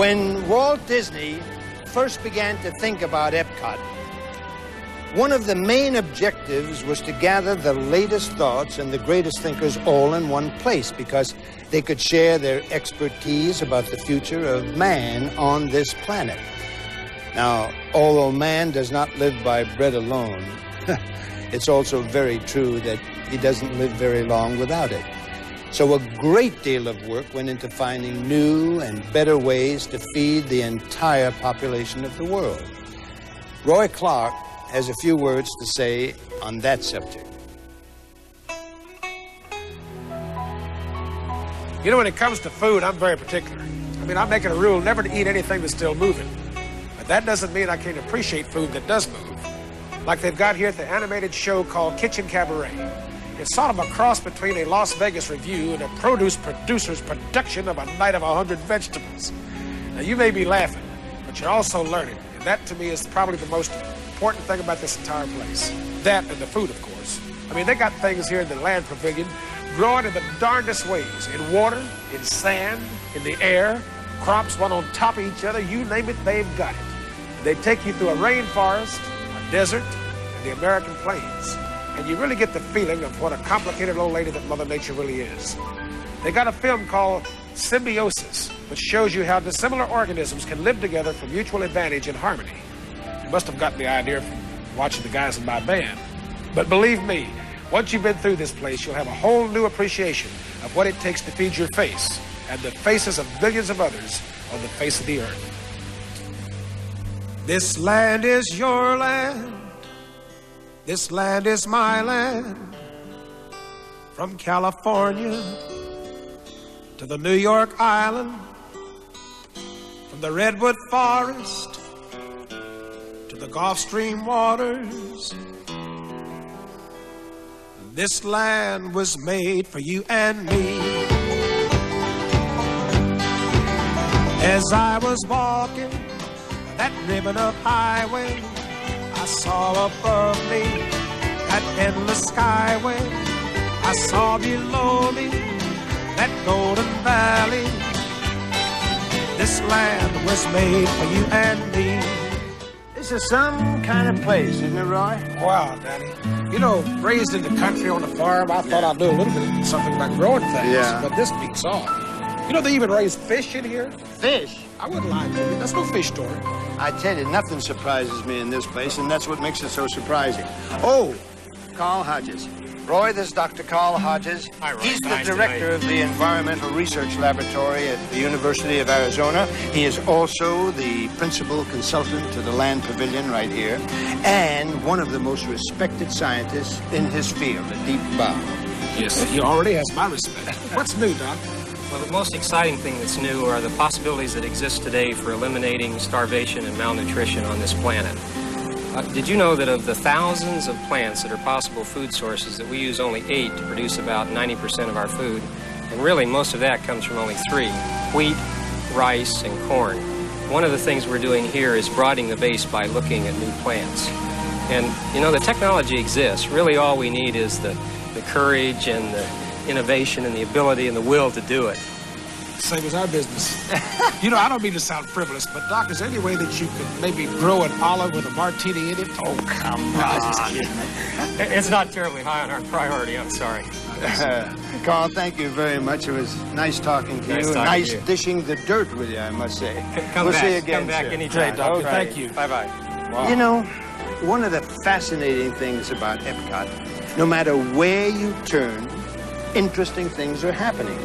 When Walt Disney first began to think about EPCOT, one of the main objectives was to gather the latest thoughts and the greatest thinkers all in one place because they could share their expertise about the future of man on this planet. Now, although man does not live by bread alone, it's also very true that he doesn't live very long without it. So a great deal of work went into finding new and better ways to feed the entire population of the world. Roy Clark has a few words to say on that subject. You know, when it comes to food, I'm very particular. I mean, I make it a rule never to eat anything that's still moving. But that doesn't mean I can't appreciate food that does move. Like they've got here at the animated show called Kitchen Cabaret. It's sort of a cross between a Las Vegas review and a produce producer's production of A Night of 100 Vegetables. Now, you may be laughing, but you're also learning. And that, to me, is probably the most important thing about this entire place. That and the food, of course. I mean, they got things here in the Land Pavilion growing in the darndest ways. In water, in sand, in the air, crops one on top of each other, you name it, they've got it. They take you through a rainforest, a desert, and the American plains. And you really get the feeling of what a complicated old lady that Mother Nature really is. They got a film called Symbiosis, which shows you how dissimilar organisms can live together for mutual advantage and harmony. You must have gotten the idea from watching the guys in my band. But believe me, once you've been through this place, you'll have a whole new appreciation of what it takes to feed your face and the faces of billions of others on the face of the earth. This land is your land. This land is my land. From California to the New York Island, from the Redwood Forest to the Gulf Stream waters. This land was made for you and me. As I was walking that ribbon of highway, I saw above me that endless skyway. I saw below me that golden valley. This land was made for you and me. This is some kind of place, isn't it, Roy? Wow, Daddy. You know, raised in the country on a farm, I thought I'd do a little bit of something about growing things. Yeah. But this beats all. You know, they even raise fish in here. Fish? I wouldn't lie to you. That's no fish story. I tell you, nothing surprises me in this place, and that's what makes it so surprising. Oh, Carl Hodges. Roy, this is Dr. Carl Hodges. Hi, Roy. He's the Nice to director meet of the Environmental Research Laboratory at the University of Arizona. He is also the principal consultant to the Land Pavilion right here, and one of the most respected scientists in his field, a deep bow. Yes, he already has my respect. What's new, Doc? Well, the most exciting thing that's new are the possibilities that exist today for eliminating starvation and malnutrition on this planet. Did you know that of the thousands of plants that are possible food sources, that we use only 8 to produce about 90% of our food? And really, most of that comes from only 3, wheat, rice, and corn. One of the things we're doing here is broadening the base by looking at new plants. And, you know, the technology exists. Really, all we need is the courage and the innovation and the ability and the will to do it. Same as our business. You know, I don't mean to sound frivolous, but Doc, is there any way that you could maybe grow an olive with a martini in it? Oh, come No, I was just on. kidding. It's not terribly high on our priority, I'm sorry. Carl, thank you very much. It was nice talking to Nice you. talking Nice to you. dishing the dirt with you, I must say. Come we'll back. see you again Come back soon. anytime. Great, Doctor. Okay. Thank you. Bye-bye. Wow. You know, one of the fascinating things about EPCOT, no matter where you turn, interesting things are happening.